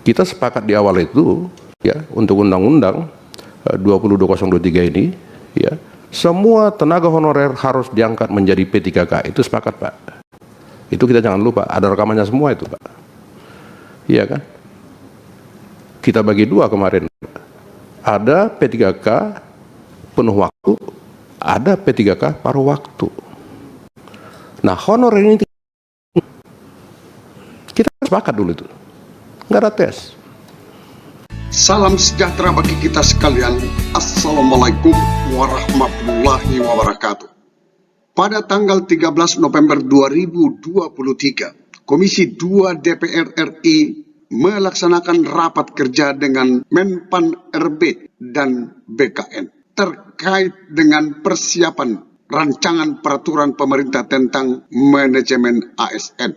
Kita sepakat di awal itu ya untuk undang-undang 202023 ini ya, semua tenaga honorer harus diangkat menjadi P3K. Itu sepakat, Pak. Itu kita jangan lupa, ada rekamannya semua itu, Pak. Iya kan? Kita bagi dua kemarin. Ada P3K penuh waktu, ada P3K paruh waktu. Nah, honorer ini kita sepakat dulu itu. Nggak ada tes. Salam sejahtera bagi kita sekalian. Assalamualaikum warahmatullahi wabarakatuh. Pada tanggal 13 November 2023, Komisi 2 DPR RI melaksanakan rapat kerja dengan Menpan RB dan BKN terkait dengan persiapan rancangan peraturan pemerintah tentang manajemen ASN.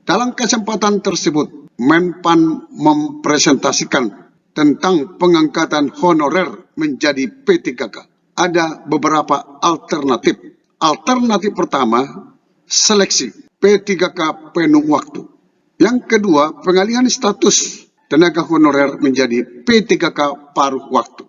Dalam kesempatan tersebut, Menpan mempresentasikan tentang pengangkatan honorer menjadi P3K. Ada beberapa alternatif. Alternatif pertama, seleksi P3K penuh waktu. Yang kedua, pengalihan status tenaga honorer menjadi P3K paruh waktu.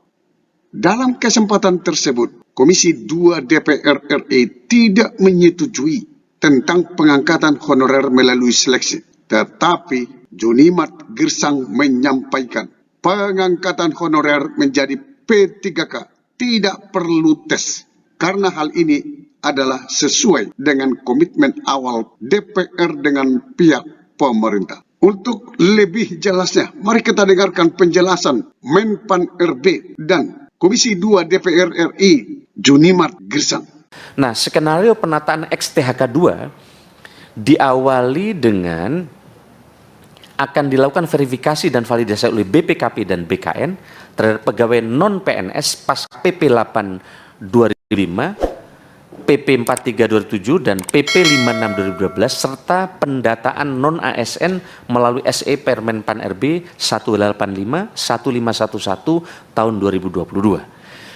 Dalam kesempatan tersebut, Komisi 2 DPR RI tidak menyetujui tentang pengangkatan honorer melalui seleksi. Tetapi Junimat Girsang menyampaikan pengangkatan honorer menjadi P3K tidak perlu tes karena hal ini adalah sesuai dengan komitmen awal DPR dengan pihak pemerintah. Untuk lebih jelasnya, mari kita dengarkan penjelasan Menpan RB dan Komisi 2 DPR RI Junimat Girsang. Nah, skenario penataan XTHK 2 diawali dengan akan dilakukan verifikasi dan validasi oleh BPKP dan BKN terhadap pegawai non-PNS pas PP 8 2005, PP 43 2007, dan PP 56 2012 serta pendataan non-ASN melalui SE Permenpan RB 185 1511 tahun 2022.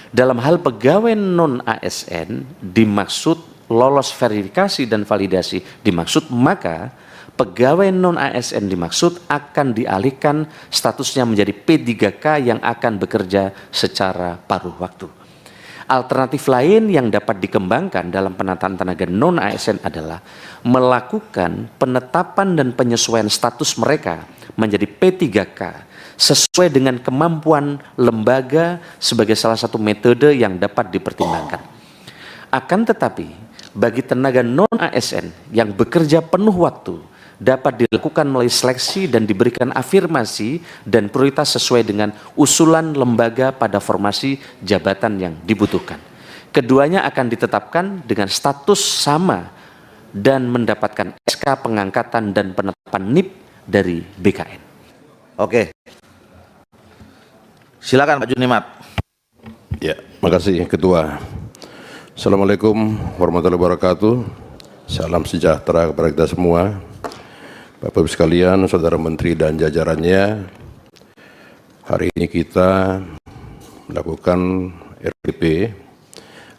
Dalam hal pegawai non-ASN dimaksud lolos verifikasi dan validasi dimaksud, maka pegawai non-ASN dimaksud akan dialihkan statusnya menjadi P3K yang akan bekerja secara paruh waktu. Alternatif lain yang dapat dikembangkan dalam penataan tenaga non-ASN adalah melakukan penetapan dan penyesuaian status mereka menjadi P3K sesuai dengan kemampuan lembaga sebagai salah satu metode yang dapat dipertimbangkan. Akan tetapi, bagi tenaga non-ASN yang bekerja penuh waktu, dapat dilakukan melalui seleksi dan diberikan afirmasi dan prioritas sesuai dengan usulan lembaga pada formasi jabatan yang dibutuhkan. Keduanya akan ditetapkan dengan status sama dan mendapatkan SK pengangkatan dan penetapan NIP dari BKN. Oke. Silakan Pak Junimat. Ya, makasih Ketua. Assalamualaikum warahmatullahi wabarakatuh. Salam sejahtera kepada kita semua. Bapak Ibu sekalian, Saudara Menteri dan jajarannya, hari ini kita melakukan RDP.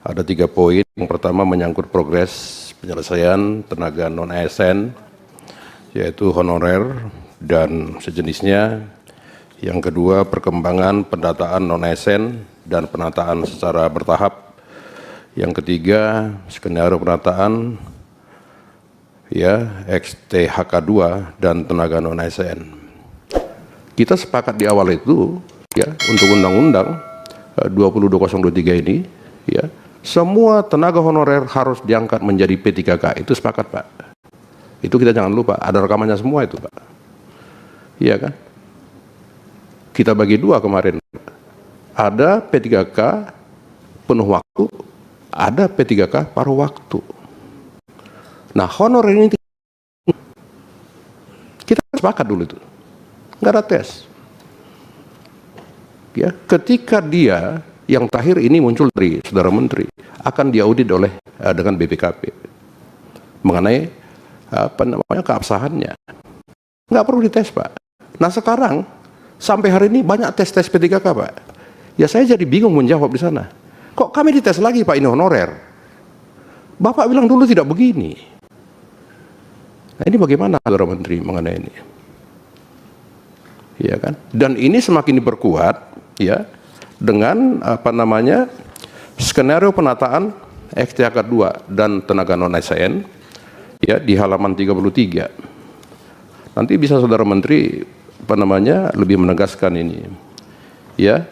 Ada 3 poin. Yang pertama menyangkut progres penyelesaian tenaga non-ASN, yaitu honorer dan sejenisnya. Yang kedua, perkembangan pendataan non-ASN dan penataan secara bertahap. Yang ketiga, skenario penataan ya XTHK 2 dan tenaga non-ASN. Kita sepakat di awal itu ya untuk undang-undang 202023 ini ya, semua tenaga honorer harus diangkat menjadi P3K. Itu sepakat, Pak. Itu kita jangan lupa, ada rekamannya semua itu, Pak. Iya kan? Kita bagi dua kemarin. Ada P3K penuh waktu, ada P3K paruh waktu. Nah, honorer ini kita sepakat dulu itu, nggak ada tes. Ya, ketika dia yang terakhir ini muncul dari Saudara Menteri akan diaudit oleh dengan BPKP mengenai apa namanya keabsahannya. Nggak perlu dites, Pak. Nah, sekarang sampai hari ini banyak tes-tes P3K, Pak. Ya saya jadi bingung menjawab di sana. Kok kami dites lagi, Pak, ini honorer? Bapak bilang dulu tidak begini. Nah, ini bagaimana Saudara Menteri mengenai ini? ya kan? Dan ini semakin diperkuat, ya, dengan skenario penataan XTHK 2 dan tenaga non ASN, ya, di halaman 33. Nanti bisa saudara menteri lebih menegaskan ini, ya,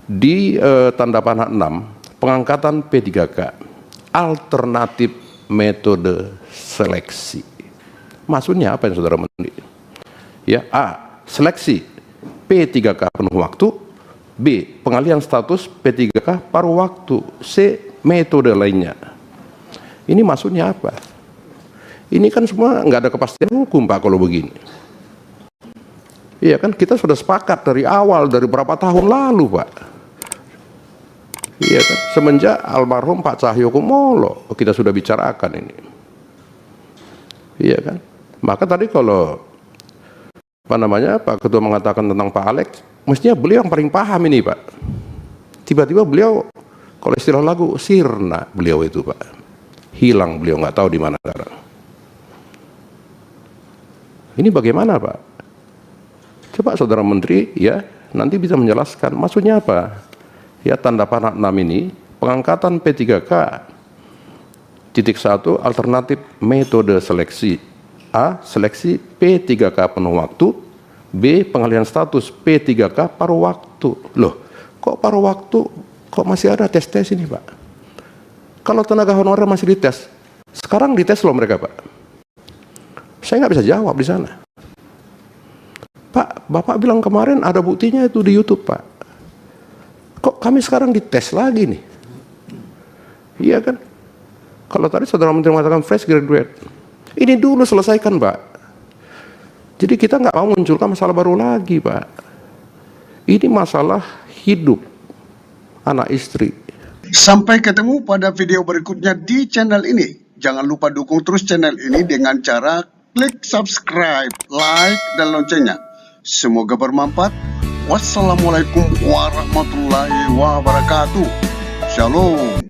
di tanda panah 6 pengangkatan P3K alternatif metode seleksi. Maksudnya apa ya saudara menteri? Ya, A, seleksi P3K penuh waktu, B, pengalihan status P3K paruh waktu, C, metode lainnya. Ini maksudnya apa? Ini kan semua nggak ada kepastian hukum, Pak, kalau begini. Iya kan, kita sudah sepakat dari awal, dari berapa tahun lalu, Pak. Iya kan, semenjak almarhum Pak Cahyokumolo kita sudah bicarakan ini. Iya kan, maka tadi kalau Pak Ketua mengatakan tentang Pak Alex, mestinya beliau yang paling paham ini, Pak. Tiba-tiba beliau, kalau istilah lagu, sirna beliau itu, Pak. Hilang beliau, nggak tahu di mana sekarang. Ini bagaimana, Pak? Coba saudara menteri, ya, nanti bisa menjelaskan maksudnya apa? Ya, tanda panah 6 ini pengangkatan P3K titik 1 alternatif metode seleksi. A, seleksi P3K penuh waktu, B, pengalihan status P3K paruh waktu. Loh, kok paruh waktu, kok masih ada tes-tes ini, Pak? Kalau tenaga honorer masih dites, sekarang dites loh mereka, Pak. Saya nggak bisa jawab di sana. Pak, Bapak bilang kemarin ada buktinya itu di YouTube, Pak. Kok kami sekarang dites lagi nih? Iya kan? Kalau tadi saudara menteri mengatakan fresh graduate, ini dulu selesaikan, Pak. Jadi kita nggak mau munculkan masalah baru lagi, Pak. Ini masalah hidup anak istri. Sampai ketemu pada video berikutnya di channel ini. Jangan lupa dukung terus channel ini dengan cara klik subscribe, like, dan loncengnya. Semoga bermanfaat. Wassalamualaikum warahmatullahi wabarakatuh. Shalom.